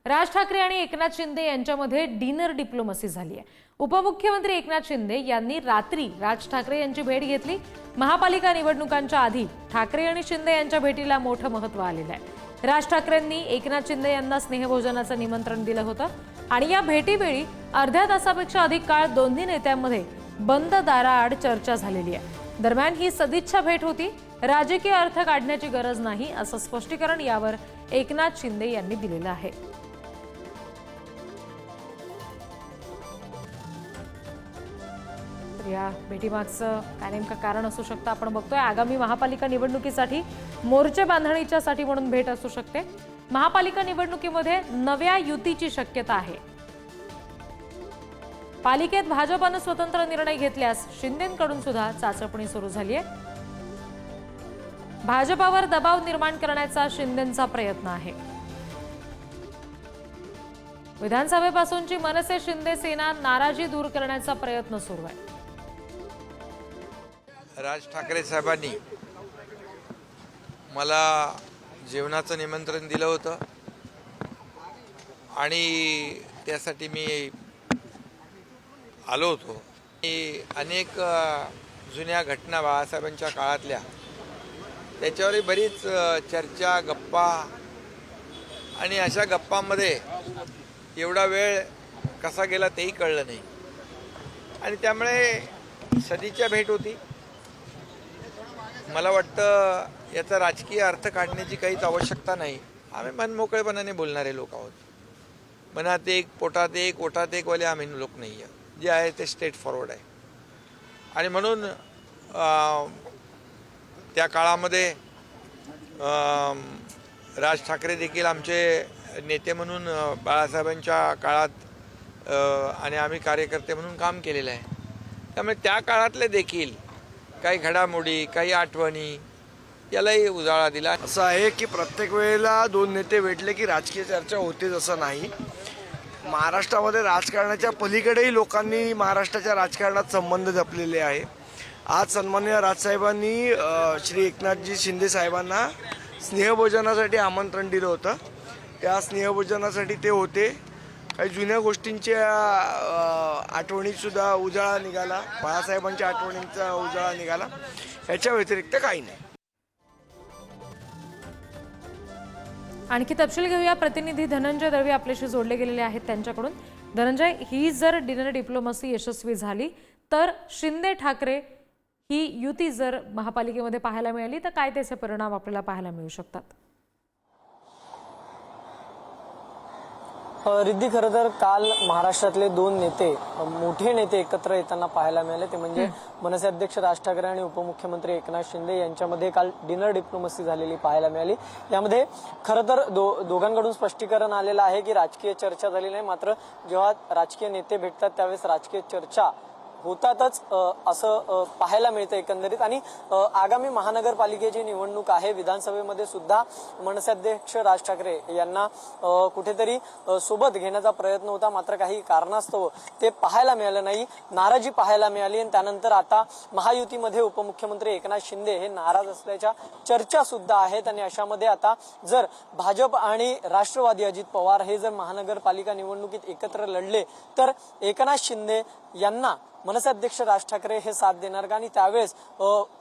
राज ठाकरे आणि एकनाथ शिंदे यांच्यामध्ये dinner diplomacy झाली आहे। उपमुख्यमंत्री एकनाथ शिंदे यांनी रात्री राज ठाकरे यांची भेट घेतली। महापालिका निवडणुकांच्या आधी ठाकरे आणि शिंदे यांच्या भेटीला मोठं महत्त्व आलेलं आहे। राज ठाकरेंनी एकनाथ शिंदे यांना स्नेहभोजनाचं निमंत्रण दिलं होतं आणि या भेटीवेळी अर्ध्या तासापेक्षा अधिक काळ दोन्ही नेत्यांमध्ये बंद दाराआड चर्चा झालेली आहे। दरम्यान ही सदिच्छा भेट होती, राजकीय अर्थ काढण्याची गरज नाही असं स्पष्टीकरण यावर एकनाथ शिंदे यांनी दिलेलं आहे। या भेटीमागचं काय नेमकं कारण असू शकतं आपण बघतोय। आगामी महापालिका निवडणुकीसाठी मोर्चे बांधणीच्यासाठी म्हणून भेट असू शकते। महापालिका निवडणुकीमध्ये नव्या युतीची शक्यता आहे। पालिकेत भाजपने स्वतंत्र निर्णय घेतल्यास शिंदेंकडून सुद्धा चाचपणी सुरू झाली आहे। भाजपावर दबाव निर्माण करण्याचा शिंदेंचा प्रयत्न आहे। विधानसभेपासूनची मनसे शिंदे सेना नाराजी दूर करण्याचा प्रयत्न सुरू आहे। राज ठाकरे साहेबांनी मला जेवणाचं निमंत्रण दिलं होतं आणि त्यासाठी मी आलो होतो। अनेक जुन्या घटना बाळासाहेबांच्या काळातल्या त्याच्यावरही बरीच चर्चा गप्पा आणि अशा गप्पांमध्ये एवढा वेळ कसा गेला तेही कळलं नाही आणि त्यामुळे सदिच्छा भेट होती। मला वाटतं याचा राजकीय अर्थ काढण्याची काहीच आवश्यकता नाही। आम्ही मनमोकळेपणाने बोलणारे लोक आहोत। मनात एक पोटात एक ओठात एक वाले आम्ही लोक नाही आहे। जे आहे ते स्ट्रेट फॉरवर्ड आहे आणि म्हणून त्या काळामध्ये राज ठाकरे देखील आमचे नेते म्हणून बाळासाहेबांच्या काळात आणि आम्ही कार्यकर्ते म्हणून काम केलेलं आहे। त्यामुळे त्या काळातले देखील काही घडामोडी काही आठवणी यालाही उजाळा दिला। असं आहे की प्रत्येक वेळेला दोन नेते भेटले की राजकीय चर्चा होतेच असं नाही। महाराष्ट्रामध्ये राजकारणाच्या पलीकडेही लोकांनी महाराष्ट्राच्या राजकारणात संबंध जपलेले आहे। आज सन्माननीय राजसाहेबांनी श्री एकनाथजी शिंदे साहेबांना स्नेहभोजनासाठी आमंत्रण दिलं होतं। त्या स्नेहभोजनासाठी ते होते। काही जुन्या गोष्टींच्या आठवणीतसुद्धा उजाळा निघाला, बाळासाहेबांच्या आठवणींचा उजाळा निघाला। याच्या व्यतिरिक्त काही नाही। आणखी तपशील घेऊया। प्रतिनिधी धनंजय दळवी आपल्याशी जोडले गेलेले आहेत त्यांच्याकडून। धनंजय, ही जर डिनर डिप्लोमसी यशस्वी झाली तर शिंदे ठाकरे ही युती जर महापालिकेमध्ये पाहायला मिळाली तर काय त्याचे परिणाम आपल्याला पाहायला मिळू शकतात? रिद्धी, खरं तर काल महाराष्ट्रातले दोन नेते, मोठे नेते एकत्र येताना पाहायला मिळाले। ते म्हणजे मनसे अध्यक्ष राज ठाकरे आणि उपमुख्यमंत्री एकनाथ शिंदे यांच्यामध्ये काल डिनर डिप्लोमसी झालेली पाहायला मिळाली। यामध्ये खरं तर दोघांकडून स्पष्टीकरण आलेलं आहे की राजकीय चर्चा झाली नाही, मात्र जेव्हा राजकीय नेते भेटतात त्यावेळेस राजकीय चर्चा होतातच असं पाहायला मिळतं एकंदरीत। आणि आगामी महानगरपालिकेची निवडणूक आहे। विधानसभेमध्ये सुद्धा मनसे अध्यक्ष राज ठाकरे यांना कुठेतरी सोबत घेण्याचा प्रयत्न होता, मात्र काही कारणास्तव ते पाहायला मिळालं नाही, नाराजी पाहायला मिळाली। आणि त्यानंतर आता महायुतीमध्ये उपमुख्यमंत्री एकनाथ शिंदे हे नाराज असल्याच्या चर्चा सुद्धा आहेत। आणि अशामध्ये आता जर भाजप आणि राष्ट्रवादी अजित पवार हे जर महानगरपालिका निवडणुकीत एकत्र लढले तर एकनाथ शिंदे यांना मनसे अध्यक्ष राज ठाकरे हे साथ देणार का आणि त्यावेळेस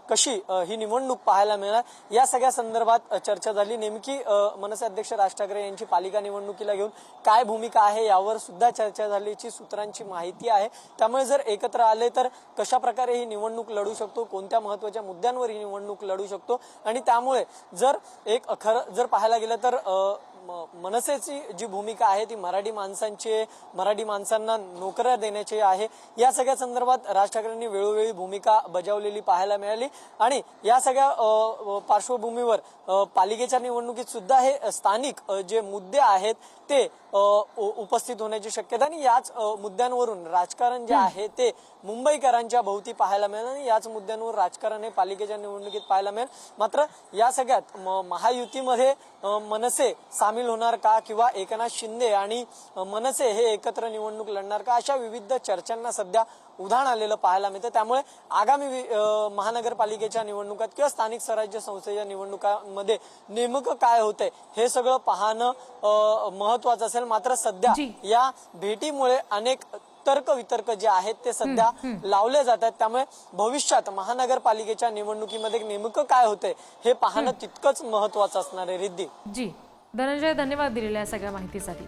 कशी ही निवडणूक पाहायला मिळणार या सगळ्या संदर्भात चर्चा झाली। नेमकी मनसे अध्यक्ष राज ठाकरे यांची पालिका निवडणुकीला घेऊन काय भूमिका आहे यावर सुद्धा चर्चा झाल्याची सूत्रांची माहिती आहे। त्यामुळे जर एकत्र आले तर कशा प्रकारे ही निवडणूक लढू शकतो, कोणत्या महत्त्वाच्या मुद्द्यांवर ही निवडणूक लढू शकतो आणि त्यामुळे जर जर पाहायला गेलं तर मनसेची जी भूमिका आहे ती मराठी माणसांना नोकऱ्या देण्याची आहे। या सगळ्या संदर्भात राज ठाकरेंनी वेळोवेळी भूमिका बजावलेली पाहायला मिळाली आणि या सगळ्या पार्श्वभूमीवर पालिकेच्या निवडणुकीत सुद्धा हे स्थानिक जे मुद्दे आहेत ते उपस्थित होण्याची शक्यता आणि याच मुद्द्यांवरून राजकारण जे आहे ते मुंबईकरांच्या भोवती पाहायला मिळेल आणि याच मुद्द्यांवर राजकारण हे पालिकेच्या निवडणुकीत पाहायला मिळेल। मात्र या सगळ्यात महायुतीमध्ये मनसे सामील सामील होणार का किंवा एकनाथ शिंदे आणि मनसे हे एकत्र निवडणूक लढणार का, अशा विविध चर्चांना सध्या उधाण आलेलं पाहायला मिळतं. त्यामुळे आगामी महानगरपालिकेच्या निवडणुकात किंवा स्थानिक स्वराज्य संस्थेच्या निवडणुकांमध्ये नेमकं काय होतंय हे सगळं पाहणं महत्वाचं असेल. मात्र सध्या या भेटीमुळे अनेक तर्क वितर्क जे आहेत ते सध्या लावले जातात. त्यामुळे भविष्यात महानगरपालिकेच्या निवडणुकीमध्ये नेमकं काय होतंय हे पाहणं तितकंच महत्वाचं असणार आहे. रिद्धी जी धनंजय, धन्यवाद दिलेल्या सगळ्या माहितीसाठी.